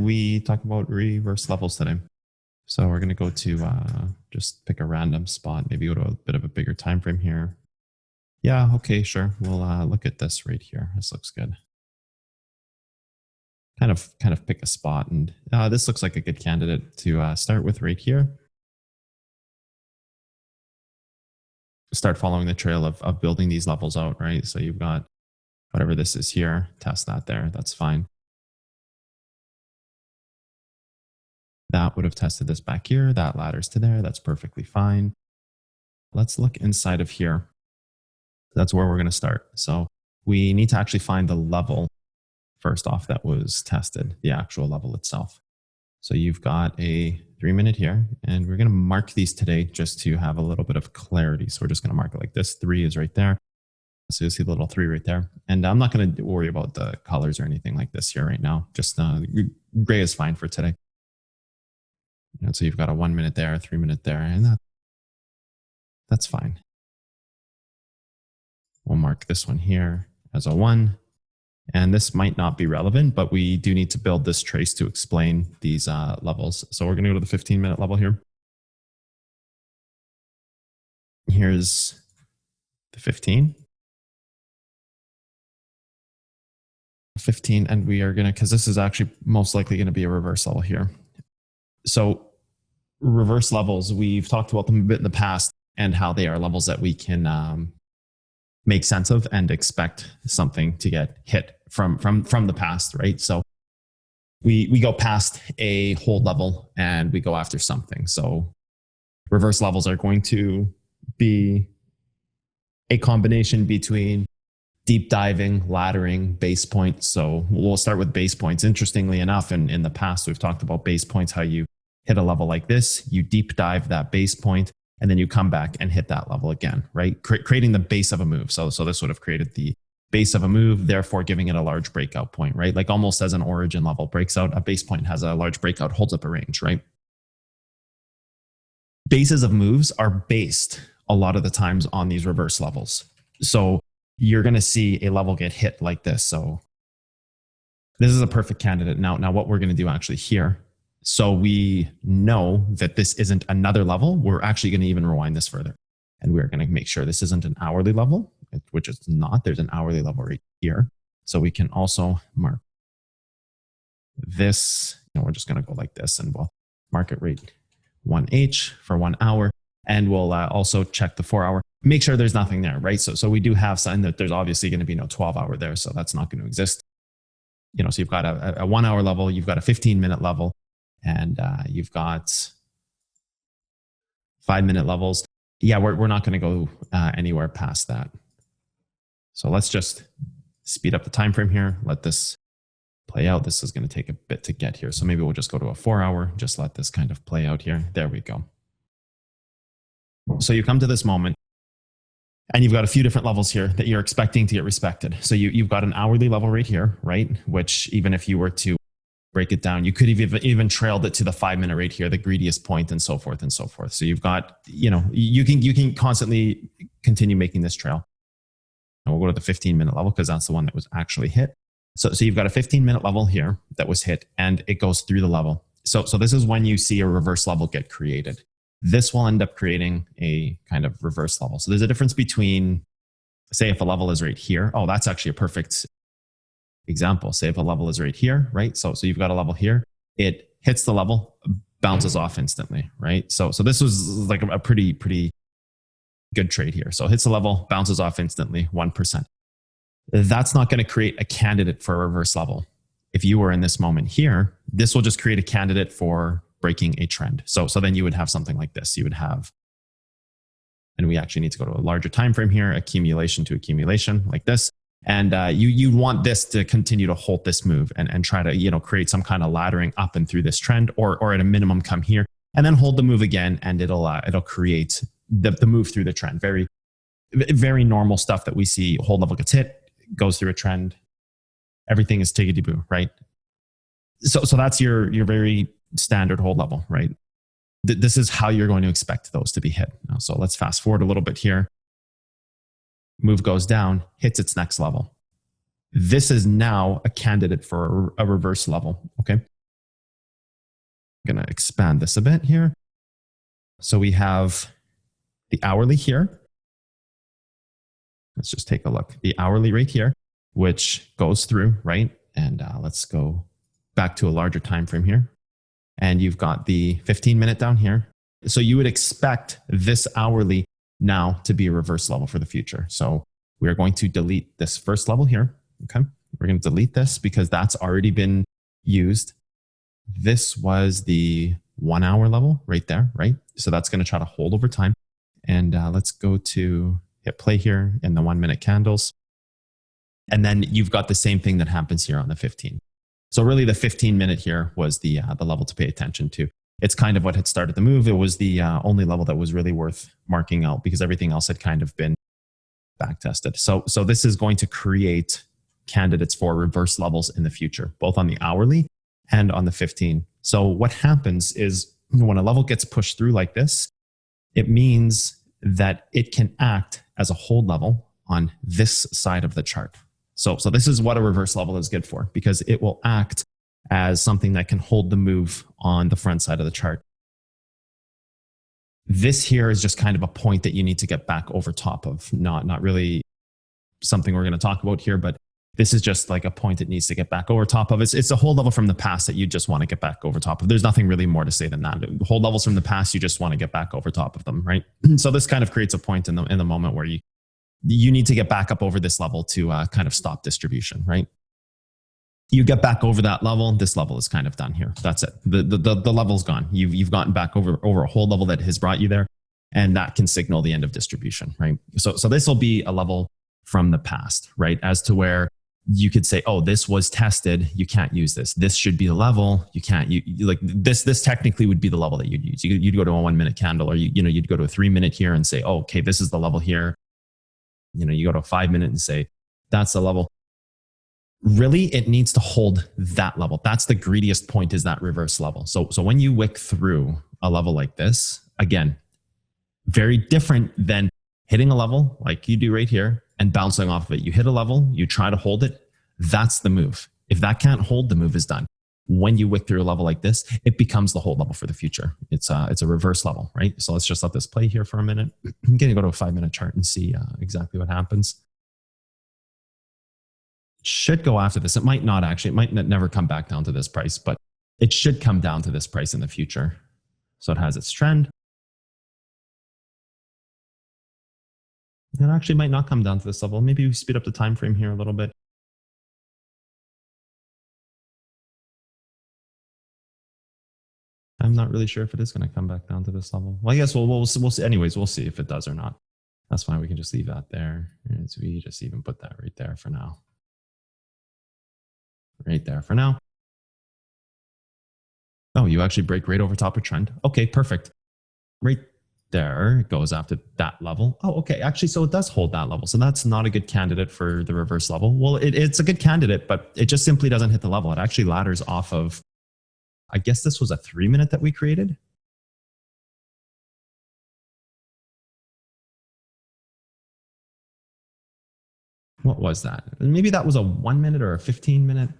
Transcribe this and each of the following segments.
we talk about reverse levels today. So we're going to go to just pick a random spot, maybe go to a bit of a bigger time frame here. Yeah, okay, sure. We'll look at this right here. This looks good. Kind of pick a spot, and this looks like a good candidate to start with right here. Start following the trail of building these levels out, right? So you've got whatever this is here, test that there, that's fine. That would have tested this back here, that ladders to there, that's perfectly fine. Let's look inside of here. That's where we're going to start. So we need to actually find the level first off that was tested, the actual level itself. So you've got a 3 minute here, and we're going to mark these today just to have a little bit of clarity. So we're just going to mark it like this. 3 is right there. So you'll see the little 3 right there. And I'm not going to worry about the colors or anything like this here right now. Just gray is fine for today. And so you've got a 1 minute there, a 3 minute there, and that's fine. We'll mark this one here as a 1. And this might not be relevant, but we do need to build this trace to explain these levels. So we're going to go to the 15-minute level here. Here's the 15. 15, and we are going to, because this is actually most likely going to be a reverse level here. So reverse levels, we've talked about them a bit in the past and how they are levels that we can make sense of and expect something to get hit from the past, right? So we go past a hold level and we go after something. So reverse levels are going to be a combination between deep diving, laddering, base points. So we'll start with base points. Interestingly enough, in the past, we've talked about base points, how you hit a level like this, you deep dive that base point, and then you come back and hit that level again, right? Creating the base of a move. So this would have created the base of a move, therefore giving it a large breakout point, right? Like almost as an origin level breaks out, a base point has a large breakout, holds up a range, right? Bases of moves are based a lot of the times on these reverse levels. So you're going to see a level get hit like this. So this is a perfect candidate. Now what we're going to do actually here, so we know that this isn't another level, we're actually going to even rewind this further. And we're going to make sure this isn't an hourly level, which it's not. There's an hourly level right here. So we can also mark this. We're just going to go like this, and we'll mark it rate 1H for 1 hour. And we'll also check the 4 hour. Make sure there's nothing there, right? So we do have something that there's obviously going to be no 12 hour there. So that's not going to exist. So you've got a 1 hour level, you've got a 15-minute level, and you've got 5-minute levels. Yeah, we're not going to go anywhere past that. So let's just speed up the time frame here. Let this play out. This is going to take a bit to get here. So maybe we'll just go to a 4 hour. Just let this kind of play out here. There we go. So you come to this moment, and you've got a few different levels here that you're expecting to get respected. So you've got an hourly level right here, right? Which even if you were to break it down, you could have even trailed it to the 5-minute right here, the greediest point, and so forth and so forth. So you've got, you can constantly continue making this trail. And we'll go to the 15-minute level because that's the one that was actually hit. So you've got a 15-minute level here that was hit, and it goes through the level. So this is when you see a reverse level get created. This will end up creating a kind of reverse level. So there's a difference between, say, if a level is right here. Oh, that's actually a perfect example. Say if a level is right here, right? So you've got a level here. It hits the level, bounces off instantly, right? So this was like a pretty good trade here. So it hits the level, bounces off instantly, 1%. That's not going to create a candidate for a reverse level. If you were in this moment here, this will just create a candidate for breaking a trend. So then you would have something like this. You would have, and we actually need to go to a larger time frame here, accumulation to accumulation like this. And you want this to continue to hold this move and try to create some kind of laddering up and through this trend, or at a minimum come here and then hold the move again, and it'll create the move through the trend. Very, very normal stuff that we see. Hold level gets hit, goes through a trend. Everything is tiggity-boo, right? So that's your very standard hold level, right? This is how you're going to expect those to be hit. So let's fast forward a little bit here. Move goes down, hits its next level. This is now a candidate for a reverse level, okay? going to expand this a bit here. So we have the hourly here. Let's just take a look. The hourly rate here, which goes through, right? And let's go back to a larger time frame here. And you've got the 15-minute down here. So you would expect this hourly now to be a reverse level for the future. So we're going to delete this first level here. Okay. We're going to delete this because that's already been used. This was the 1 hour level right there, right? So that's going to try to hold over time. And let's go to hit play here in the 1 minute candles. And then you've got the same thing that happens here on the 15. So really the 15-minute here was the level to pay attention to. It's kind of what had started the move. It was the only level that was really worth marking out because everything else had kind of been back tested. So this is going to create candidates for reverse levels in the future, both on the hourly and on the 15. So what happens is when a level gets pushed through like this, it means that it can act as a hold level on this side of the chart. So this is what a reverse level is good for, because it will act as something that can hold the move on the front side of the chart. This here is just kind of a point that you need to get back over top of, not really something we're going to talk about here, but this is just like a point it needs to get back over top of. It's a hold level from the past that you just want to get back over top of. There's nothing really more to say than that. Hold levels from the past, you just want to get back over top of them, right? So this kind of creates a point in the moment where you need to get back up over this level to kind of stop distribution, right? You get back over that level, this level is kind of done here. That's it. The level's gone. You've gotten back over a hold level that has brought you there, and that can signal the end of distribution, right? So this will be a level from the past, right? As to where you could say, oh, this was tested, you can't use this. This should be the level, you can't. Like this technically would be the level that you'd use. You'd go to a 1 minute candle, or you'd go to a 3 minute here and say, oh, okay, this is the level here. You go to a 5 minute and say, that's the level. Really, it needs to hold that level. That's the greediest point, is that reverse level. So when you wick through a level like this, again, very different than hitting a level like you do right here and bouncing off of it. You hit a level, you try to hold it. That's the move. If that can't hold, the move is done. When you wick through a level like this, it becomes the hold level for the future. It's a reverse level, right? So let's just let this play here for a minute. I'm going to go to a 5 minute chart and see exactly what happens. It should go after this. It might not actually. It might never come back down to this price, but it should come down to this price in the future. So it has its trend. It actually might not come down to this level. Maybe we speed up the time frame here a little bit. I'm not really sure if it is going to come back down to this level. Well, I guess we'll see. Anyways, we'll see if it does or not. That's fine. We can just leave that there. So we just even put that right there for now. Right there for now. Oh, you actually break right over top of trend. Okay, perfect. Right there, it goes after that level. Oh, okay. Actually, so it does hold that level. So that's not a good candidate for the reverse level. Well, it's a good candidate, but it just simply doesn't hit the level. It actually ladders off of, I guess this was a 3 minute that we created. What was that? Maybe that was a 1 minute or a 15 minute.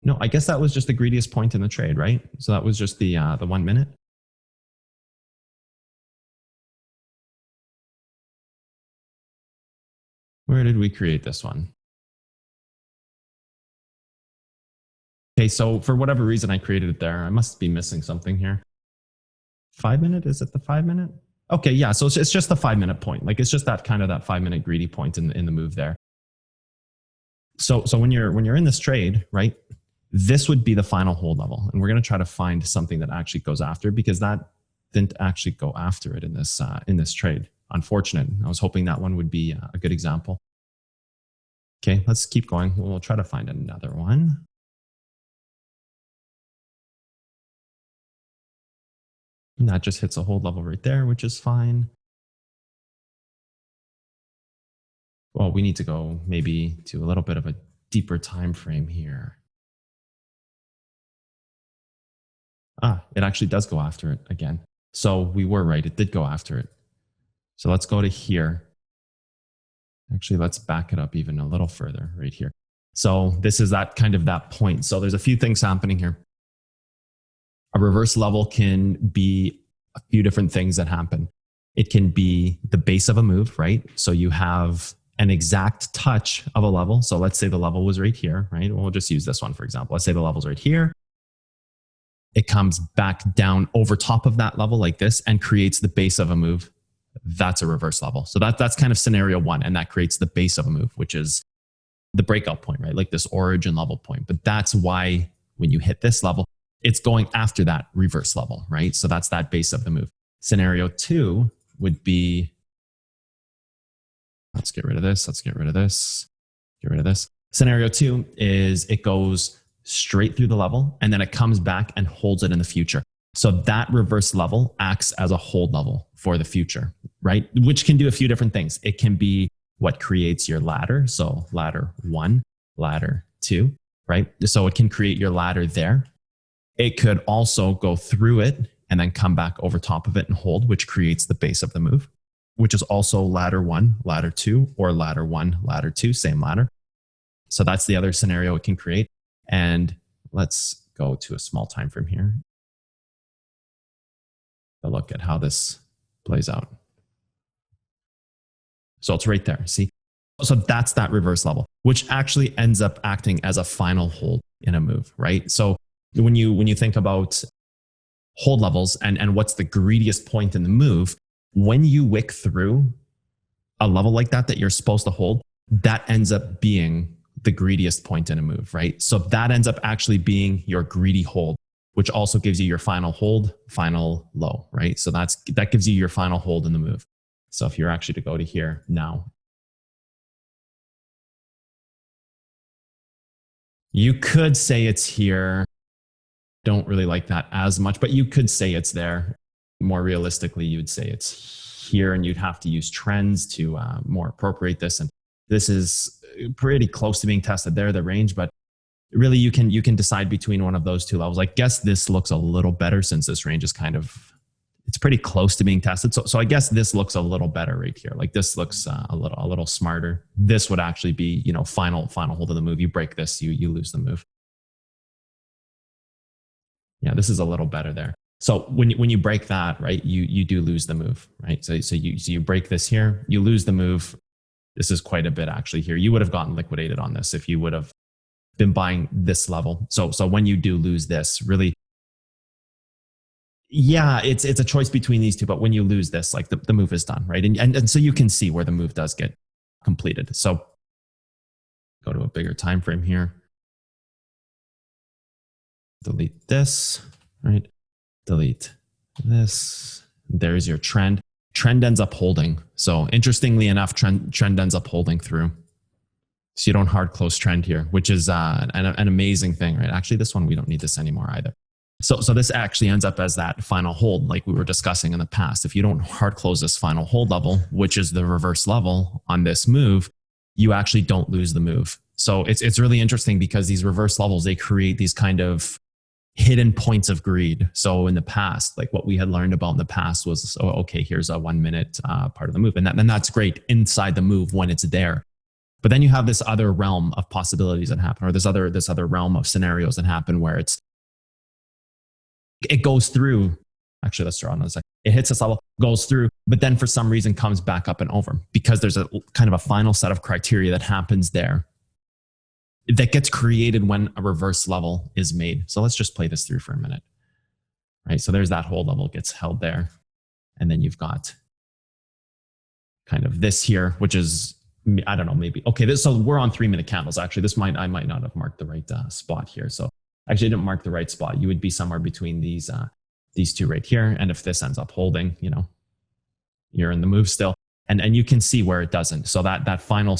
No, I guess that was just the greediest point in the trade, right? So that was just the 1 minute. Where did we create this one? Okay, so for whatever reason I created it there. I must be missing something here. 5 minute? Is it the 5 minute? Okay, yeah, so it's just the 5 minute point. Like it's just that kind of that 5 minute greedy point in the move there. So when you're in this trade, right? This would be the final hold level. And we're going to try to find something that actually goes after, because that didn't actually go after it in this trade. Unfortunate. I was hoping that one would be a good example. Okay, let's keep going. We'll try to find another one. And that just hits a hold level right there, which is fine. Well, we need to go maybe to a little bit of a deeper time frame here. It actually does go after it again. So we were right. It did go after it. So let's go to here. Actually, let's back it up even a little further right here. So this is that kind of that point. So there's a few things happening here. A reverse level can be a few different things that happen. It can be the base of a move, right? So you have an exact touch of a level. So let's say the level was right here, right? We'll just use this one, for example. Let's say the level's right here. It comes back down over top of that level like this and creates the base of a move. That's a reverse level. So that's kind of scenario one. And that creates the base of a move, which is the breakout point, right? Like this origin level point. But that's why when you hit this level, it's going after that reverse level, right? So that's that base of the move. Scenario two would be, let's get rid of this. Let's get rid of this. Get rid of this. Scenario two is it goes straight through the level and then it comes back and holds it in the future. So that reverse level acts as a hold level for the future, right? Which can do a few different things. It can be what creates your ladder. So ladder one, ladder two, right? So it can create your ladder there. It could also go through it and then come back over top of it and hold, which creates the base of the move, which is also ladder one, ladder two, or ladder one, ladder two, same ladder. So that's the other scenario it can create. And let's go to a small time frame here. A look at how this plays out. So it's right there, see? So that's that reverse level, which actually ends up acting as a final hold in a move, right? So when you think about hold levels and what's the greediest point in the move, when you wick through a level like that you're supposed to hold, that ends up being the greediest point in a move, right? So that ends up actually being your greedy hold, which also gives you your final hold, final low, right? So that gives you your final hold in the move. So if you're actually to go to here now, you could say it's here. Don't really like that as much, but you could say it's there. More realistically, you would say it's here, and you'd have to use trends to more appropriate this. And this is pretty close to being tested there, the range, but really you can decide between one of those two levels. I guess this looks a little better since this range is kind of, it's pretty close to being tested. So I guess this looks a little better right here. Like this looks a little smarter. This would actually be, final hold of the move. You break this, you lose the move. Yeah, this is a little better there. So when you break that, right, you do lose the move, right? So you break this here, you lose the move. This is quite a bit actually here. You would have gotten liquidated on this if you would have been buying this level. So when you do lose this, really, yeah, it's a choice between these two. But when you lose this, like the move is done, right? And so you can see where the move does get completed. So go to a bigger time frame here. Delete this, right? Delete this. There's your trend. Trend ends up holding. So interestingly enough, trend ends up holding through. So you don't hard close trend here, which is an amazing thing, right? Actually, this one, we don't need this anymore either. So this actually ends up as that final hold, like we were discussing in the past. If you don't hard close this final hold level, which is the reverse level on this move, you actually don't lose the move. So it's really interesting because these reverse levels, they create these kind of hidden points of greed. So in the past, like what we had learned about in the past was, oh, okay, here's a 1 minute part of the move. And that's great inside the move when it's there. But then you have this other realm of possibilities that happen, or this other realm of scenarios that happen where it goes through. Actually, let's draw another second. It hits this level, goes through, but then for some reason comes back up and over because there's a kind of a final set of criteria that happens there that gets created when a reverse level is made. So let's just play this through for a minute. Right. So there's that hold level gets held there. And then you've got kind of this here, which is, I don't know, maybe, okay, so we're on 3 minute candles. Actually, I might not have marked the right spot here. So actually I didn't mark the right spot. You would be somewhere between these two right here. And if this ends up holding, you're in the move still. And you can see where it doesn't. So that final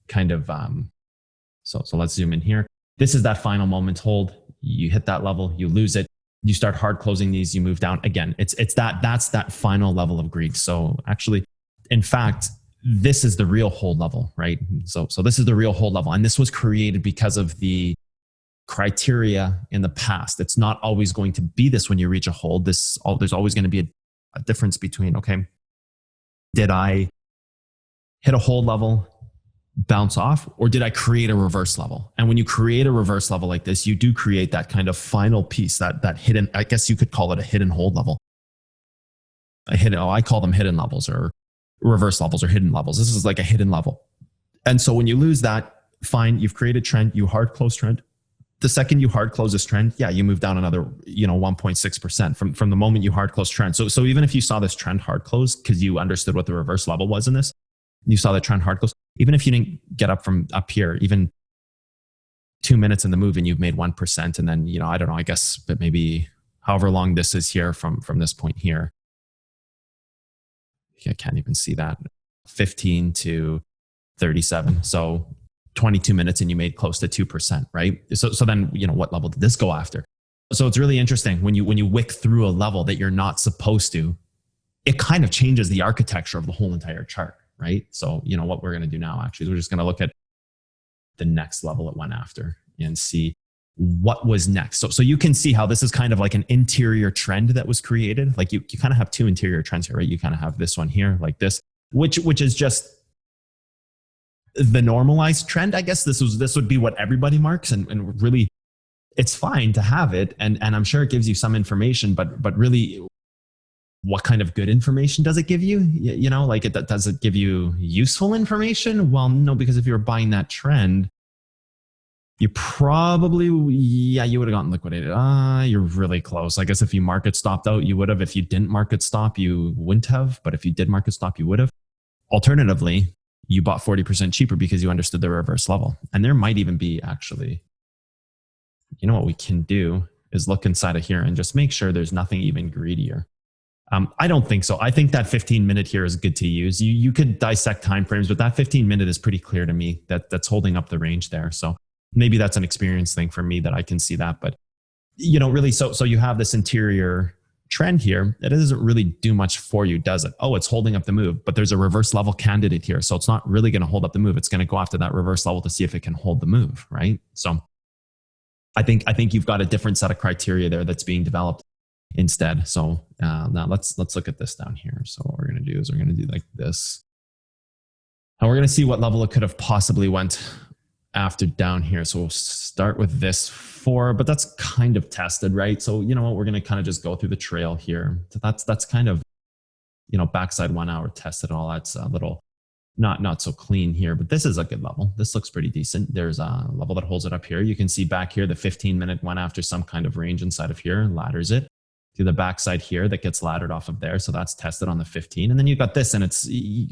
kind of, so let's zoom in here. This is that final moment hold. You hit that level, you lose it. You start hard closing these, you move down. Again, that's that final level of greed. So actually, in fact, this is the real hold level, right? So this is the real hold level. And this was created because of the criteria in the past. It's not always going to be this when you reach a hold. There's always going to be a difference between, okay, did I hit a hold level? bounce off, or did I create a reverse level? And when you create a reverse level like this, you do create that kind of final piece, that hidden, I guess you could call it a hidden hold level. I call them hidden levels or reverse levels or hidden levels. This is like a hidden level. And so when you lose that, fine, you've created trend, you hard close trend. The second you hard close this trend, yeah, you move down another, 1.6% from the moment you hard close trend. So even if you saw this trend hard close because you understood what the reverse level was in this, you saw the trend hard close, even if you didn't get up from up here, even 2 minutes in the move and you've made 1%, and then, I don't know, I guess, but maybe however long this is here from this point here. I can't even see that. 15 to 37. So 22 minutes and you made close to 2%, right? So then, what level did this go after? So it's really interesting when you wick through a level that you're not supposed to, it kind of changes the architecture of the whole entire chart, right? So, what we're going to do now, actually, we're just going to look at the next level it went after and see what was next. So you can see how this is kind of like an interior trend that was created. Like you kind of have two interior trends here, right? You kind of have this one here like this, which is just the normalized trend. I guess this would be what everybody marks, and really it's fine to have it. And I'm sure it gives you some information, but really what kind of good information does it give you? Does it give you useful information? Well, no, because if you're buying that trend, you probably, you would have gotten liquidated. You're really close. I guess if you market stopped out, you would have. If you didn't market stop, you wouldn't have. But if you did market stop, you would have. Alternatively, you bought 40% cheaper because you understood the reverse level. And there might even be actually, what we can do is look inside of here and just make sure there's nothing even greedier. I don't think so. I think that 15-minute here is good to use. You could dissect timeframes, but that 15-minute is pretty clear to me that's holding up the range there. So maybe that's an experience thing for me that I can see that. But, really, so you have this interior trend here that doesn't really do much for you, does it? Oh, it's holding up the move, but there's a reverse level candidate here. So it's not really going to hold up the move. It's going to go after that reverse level to see if it can hold the move, right? So I think you've got a different set of criteria there that's being developed instead. So now let's look at this down here. So what we're going to do is we're going to do like this. And we're going to see what level it could have possibly went after down here. So we'll start with this 4, but that's kind of tested, right? So you know what, we're going to kind of just go through the trail here. So that's kind of, backside 1 hour tested. All that's a little not so clean here, but this is a good level. This looks pretty decent. There's a level that holds it up here. You can see back here, the 15-minute went after some kind of range inside of here, ladders it to the backside here that gets laddered off of there. So that's tested on the 15. And then you've got this and it's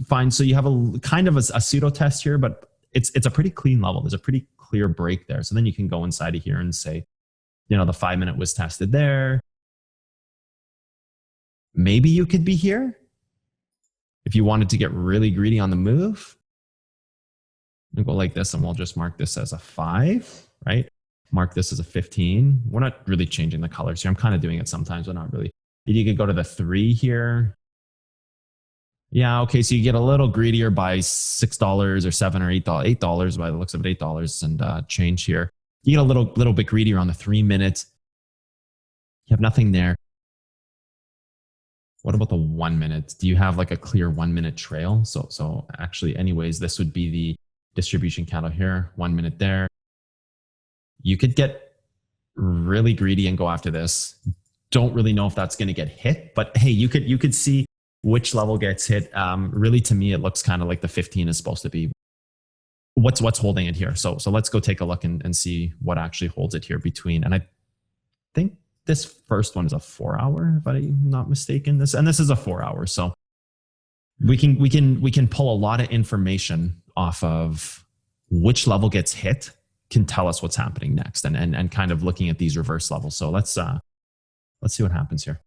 fine. So you have a kind of a pseudo test here, but it's a pretty clean level. There's a pretty clear break there. So then you can go inside of here and say, the 5-minute was tested there. Maybe you could be here if you wanted to get really greedy on the move. We'll go like this and we'll just mark this as a 5, right? Mark this as a 15. We're not really changing the colors here. I'm kind of doing it sometimes, but not really. You could go to the 3 here. Yeah, okay, so you get a little greedier by $6 or $7 or $8 by the looks of it, $8 and change here. You get a little bit greedier on the 3 minutes. You have nothing there. What about the 1 minute? Do you have like a clear 1 minute trail? So actually, anyways, this would be the distribution candle here, 1 minute there. You could get really greedy and go after this. Don't really know if that's going to get hit, but hey, you could see which level gets hit. Really, to me, it looks kind of like the 15 is supposed to be. What's holding it here? So let's go take a look and see what actually holds it here between. And I think this first one is a 4 hour, if I'm not mistaken. This is a 4 hour. So we can pull a lot of information off of which level gets hit, can tell us what's happening next, and kind of looking at these reverse levels. So let's see what happens here.